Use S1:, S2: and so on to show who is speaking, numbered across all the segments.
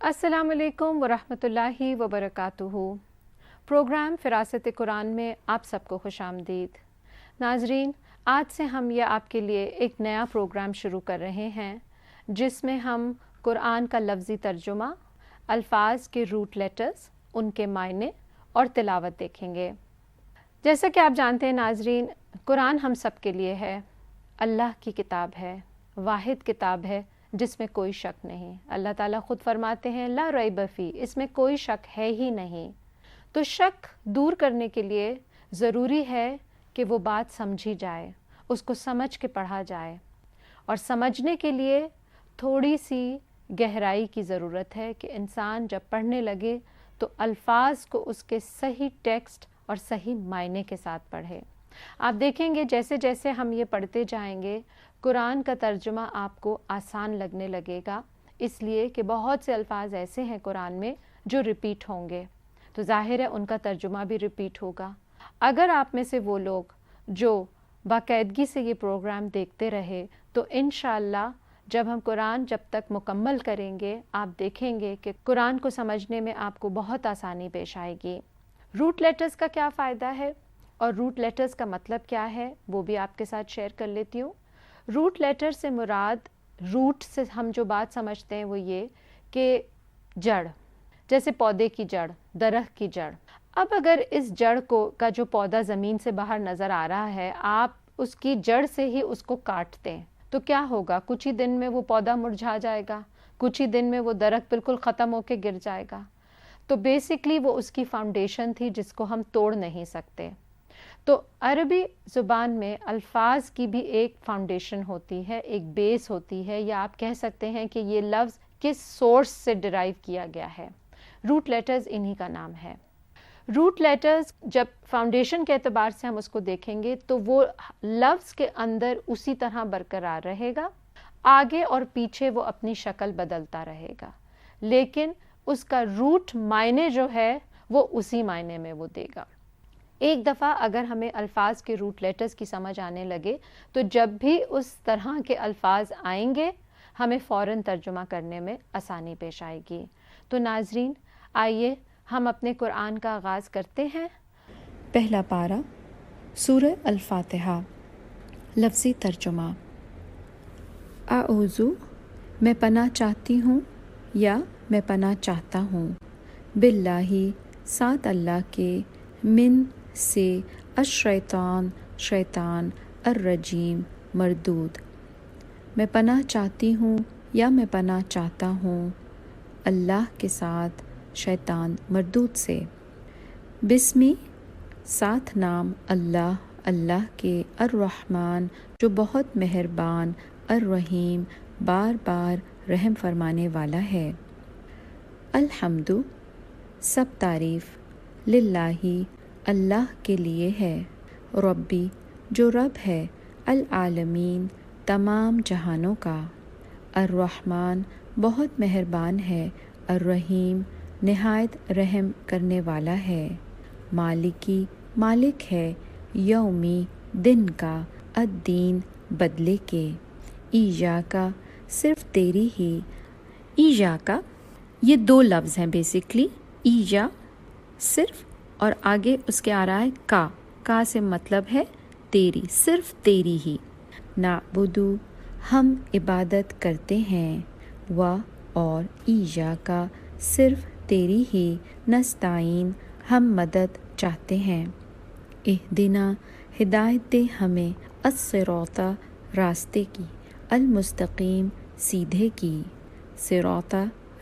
S1: السلام علیکم ورحمۃ اللہ وبرکاتہ۔ پروگرام فراست قرآن میں آپ سب کو خوش آمدید۔ ناظرین، آج سے ہم یہ آپ کے لیے ایک نیا پروگرام شروع کر رہے ہیں جس میں ہم قرآن کا لفظی ترجمہ، الفاظ کے روٹ لیٹرز، ان کے معنی اور تلاوت دیکھیں گے۔ جیسا کہ آپ جانتے ہیں ناظرین، قرآن ہم سب کے لیے ہے، اللہ کی کتاب ہے، واحد کتاب ہے جس میں کوئی شک نہیں۔ اللہ تعالیٰ خود فرماتے ہیں لا ریب فی، اس میں کوئی شک ہے ہی نہیں۔ تو شک دور کرنے کے لیے ضروری ہے کہ وہ بات سمجھی جائے، اس کو سمجھ کے پڑھا جائے، اور سمجھنے کے لیے تھوڑی سی گہرائی کی ضرورت ہے کہ انسان جب پڑھنے لگے تو الفاظ کو اس کے صحیح ٹیکسٹ اور صحیح معنی کے ساتھ پڑھے۔ آپ دیکھیں گے جیسے جیسے ہم یہ پڑھتے جائیں گے قرآن کا ترجمہ آپ کو آسان لگنے لگے گا، اس لیے کہ بہت سے الفاظ ایسے ہیں قرآن میں جو ریپیٹ ہوں گے، تو ظاہر ہے ان کا ترجمہ بھی ریپیٹ ہوگا۔ اگر آپ میں سے وہ لوگ جو باقاعدگی سے یہ پروگرام دیکھتے رہے تو انشاءاللہ جب ہم قرآن جب تک مکمل کریں گے آپ دیکھیں گے کہ قرآن کو سمجھنے میں آپ کو بہت آسانی پیش آئے گی۔ روٹ لیٹرز کا کیا فائدہ ہے اور روٹ لیٹرز کا مطلب کیا ہے وہ بھی آپ کے ساتھ شیئر کر لیتی ہوں۔ روٹ لیٹر سے مراد، روٹ سے ہم جو بات سمجھتے ہیں وہ یہ کہ جڑ، جیسے پودے کی جڑ، درخت کی جڑ۔ اب اگر اس جڑ کا جو پودا زمین سے باہر نظر آ رہا ہے، آپ اس کی جڑ سے ہی اس کو کاٹتے ہیں تو کیا ہوگا؟ کچھ ہی دن میں وہ پودا مرجھا جائے گا، کچھ ہی دن میں وہ درخت بالکل ختم ہو کے گر جائے گا۔ تو بیسکلی وہ اس کی فاؤنڈیشن تھی جس کو ہم توڑ نہیں سکتے۔ تو عربی زبان میں الفاظ کی بھی ایک فاؤنڈیشن ہوتی ہے، ایک بیس ہوتی ہے، یا آپ کہہ سکتے ہیں کہ یہ لفظ کس سورس سے ڈرائیو کیا گیا ہے۔ روٹ لیٹرز انہی کا نام ہے۔ روٹ لیٹرز جب فاؤنڈیشن کے اعتبار سے ہم اس کو دیکھیں گے تو وہ لفظ کے اندر اسی طرح برقرار رہے گا، آگے اور پیچھے وہ اپنی شکل بدلتا رہے گا، لیکن اس کا روٹ معنی جو ہے وہ اسی معنی میں وہ دے گا۔ ایک دفعہ اگر ہمیں الفاظ کے روٹ لیٹرز کی سمجھ آنے لگے تو جب بھی اس طرح کے الفاظ آئیں گے ہمیں فوراً ترجمہ کرنے میں آسانی پیش آئے گی۔ تو ناظرین آئیے ہم اپنے قرآن کا آغاز کرتے ہیں۔
S2: پہلا پارہ سورہ الفاتحہ، لفظی ترجمہ۔ اعوذ، میں پناہ چاہتی ہوں یا میں پناہ چاہتا ہوں، باللہ، ساتھ اللہ کے، من سے، الشیطان، شیطان، الرجیم، مردود۔ میں پناہ چاہتی ہوں یا میں پناہ چاہتا ہوں اللہ کے ساتھ شیطان مردود سے۔ بسمی، ساتھ نام اللہ، اللہ کے، الرحمن، جو بہت مہربان، الرحیم، بار بار رحم فرمانے والا ہے۔ الحمد، سب تعریف، للہ، اللہ کے لیے ہے، ربی، جو رب ہے، العالمین، تمام جہانوں کا، الرحمن، بہت مہربان ہے، الرحیم، نہایت رحم کرنے والا ہے، مالکی، مالک ہے، یومی، دن کا، الدین، بدلے کے، ایاکا، صرف تیری ہی، ایاکا، یہ دو لفظ ہیں بیسکلی، ایجا صرف، اور آگے اس کے آ رہا ہے کا سے مطلب ہے تیری، صرف تیری ہی۔ نعبدو، ہم عبادت کرتے ہیں، و، اور، ایاکا، صرف تیری ہی، نستعین، ہم مدد چاہتے ہیں۔ اہدنا، ہدایت دے ہمیں، الصراط، راستے کی، المستقیم، سیدھے کی، صراط،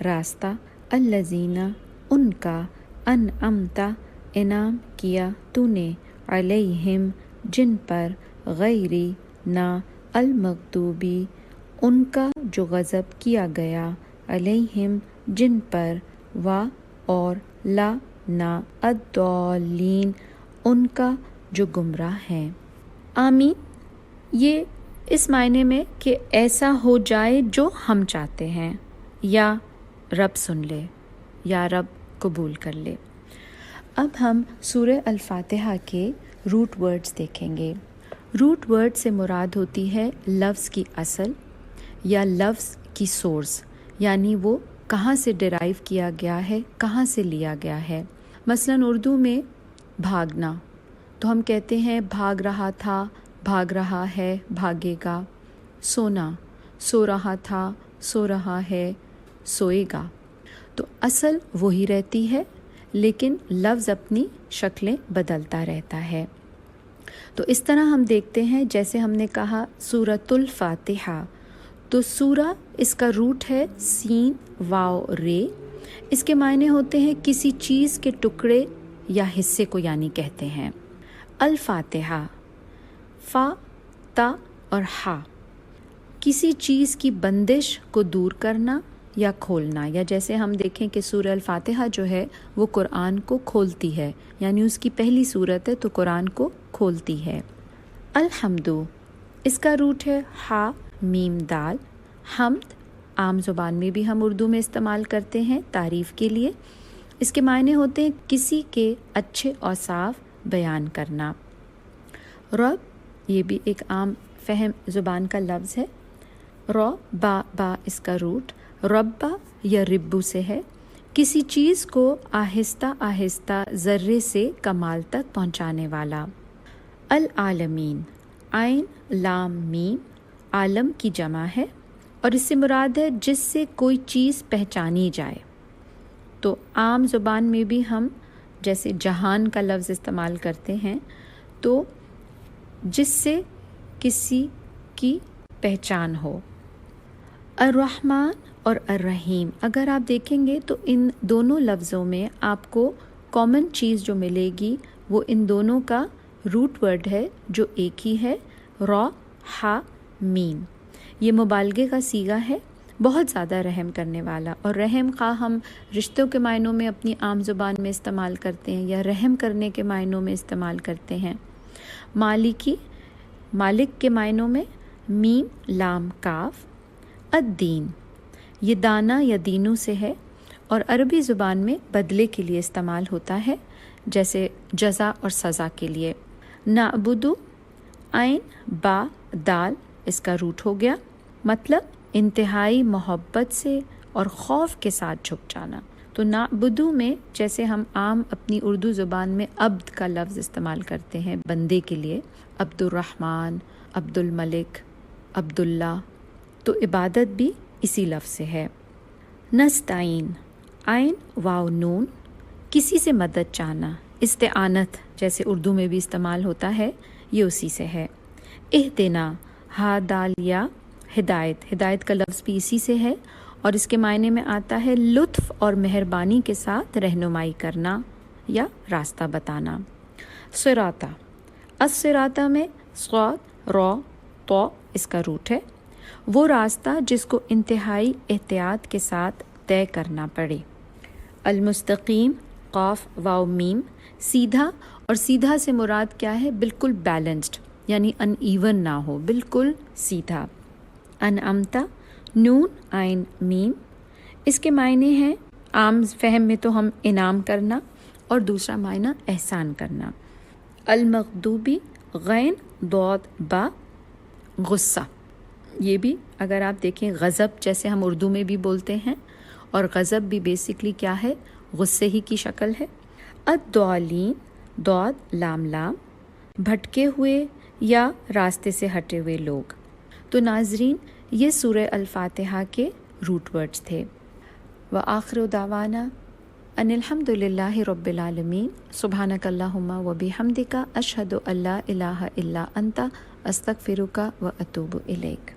S2: راستہ، الذین، ان کا، انعمت، انعام کیا تو نے، علیہم، جن پر، غیری، نہ، المغضوبی، ان کا جو غضب کیا گیا، علیہم، جن پر، و، اور، لا، نہ، الضالین، ان کا جو گمراہ ہیں۔ آمین، یہ اس معنی میں کہ ایسا ہو جائے جو ہم چاہتے ہیں، یا رب سن لے، یا رب قبول کر لے۔ اب ہم سورہ الفاتحہ کے روٹ ورڈز دیکھیں گے۔ روٹ ورڈ سے مراد ہوتی ہے لفظ کی اصل یا لفظ کی سورس، یعنی وہ کہاں سے ڈرائیو کیا گیا ہے، کہاں سے لیا گیا ہے۔ مثلاً اردو میں بھاگنا، تو ہم کہتے ہیں بھاگ رہا تھا، بھاگ رہا ہے، بھاگے گا۔ سونا، سو رہا تھا، سو رہا ہے، سوئے گا۔ تو اصل وہی رہتی ہے، لیکن لفظ اپنی شکلیں بدلتا رہتا ہے۔ تو اس طرح ہم دیکھتے ہیں، جیسے ہم نے کہا سورۃ الفاتحہ، تو سورہ اس کا روٹ ہے سین واو رے، اس کے معنی ہوتے ہیں کسی چیز کے ٹکڑے یا حصے کو یعنی کہتے ہیں۔ الفاتحہ، فا، تا اور ہا، کسی چیز کی بندش کو دور کرنا یا کھولنا، یا جیسے ہم دیکھیں کہ سورہ الفاتحہ جو ہے وہ قرآن کو کھولتی ہے، یعنی اس کی پہلی صورت ہے تو قرآن کو کھولتی ہے۔ الحمد، اس کا روٹ ہے ہا میم دال۔ حمد عام زبان میں بھی ہم اردو میں استعمال کرتے ہیں تعریف کے لیے، اس کے معنی ہوتے ہیں کسی کے اچھے اوصاف بیان کرنا۔ رب، یہ بھی ایک عام فہم زبان کا لفظ ہے۔ رو با با اس کا روٹ ربا یا ربو سے ہے، کسی چیز کو آہستہ آہستہ ذرے سے کمال تک پہنچانے والا۔ العالمین، عین لام میم، عالم کی جمع ہے اور اس سے مراد ہے جس سے کوئی چیز پہچانی جائے۔ تو عام زبان میں بھی ہم جیسے جہان کا لفظ استعمال کرتے ہیں، تو جس سے کسی کی پہچان ہو۔ الرحمن اور الرحیم، اگر آپ دیکھیں گے تو ان دونوں لفظوں میں آپ کو کامن چیز جو ملے گی وہ ان دونوں کا روٹ ورڈ ہے جو ایک ہی ہے، را ہا میم۔ یہ مبالغے کا صیغہ ہے، بہت زیادہ رحم کرنے والا، اور رحم خواہ ہم رشتوں کے معنوں میں اپنی عام زبان میں استعمال کرتے ہیں یا رحم کرنے کے معنوں میں استعمال کرتے ہیں۔ مالکی، مالک کے معنوں میں میم لام کاف۔ الدین، یہ دانا یا دینوں سے ہے اور عربی زبان میں بدلے کے لیے استعمال ہوتا ہے، جیسے جزا اور سزا کے لیے۔ نعبدو، عین با دال اس کا روٹ ہو گیا، مطلب انتہائی محبت سے اور خوف کے ساتھ جھک جانا۔ تو نعبدو میں جیسے ہم عام اپنی اردو زبان میں عبد کا لفظ استعمال کرتے ہیں بندے کے لیے، عبد الرحمن، عبد الملک، عبداللہ، تو عبادت بھی اسی لفظ سے ہے۔ نستعین، عین واو نون، کسی سے مدد چاہنا، استعانت جیسے اردو میں بھی استعمال ہوتا ہے، یہ اسی سے ہے۔ اہدنا، ہا دال یا ہدایت، ہدایت کا لفظ بھی اسی سے ہے اور اس کے معنی میں آتا ہے لطف اور مہربانی کے ساتھ رہنمائی کرنا یا راستہ بتانا۔ صراطہ، الصراطہ میں صاد را تو اس کا روٹ ہے، وہ راستہ جس کو انتہائی احتیاط کے ساتھ طے کرنا پڑے۔ المستقیم، قاف واو میم، سیدھا، اور سیدھا سے مراد کیا ہے؟ بالکل بیلنسڈ، یعنی ان ایون نہ ہو، بالکل سیدھا۔ انعمتا، نون عین میم، اس کے معنی ہیں عام فہم میں تو ہم انعام کرنا اور دوسرا معنی احسان کرنا۔ المغضوبی، غین ضاد با، غصہ، یہ بھی اگر آپ دیکھیں غضب جیسے ہم اردو میں بھی بولتے ہیں، اور غضب بھی بیسکلی کیا ہے؟ غصے ہی کی شکل ہے۔ الضالین، ضاد لام لام، بھٹکے ہوئے یا راستے سے ہٹے ہوئے لوگ۔ تو ناظرین، یہ سورہ الفاتحہ کے روٹ ورڈز تھے۔ وآخر دعوانا ان الحمد للہ رب العالمین، سبحانک اللہم وبحمدک، اشہد ان لا الہ الا انت، استغفرک واتوب الیک۔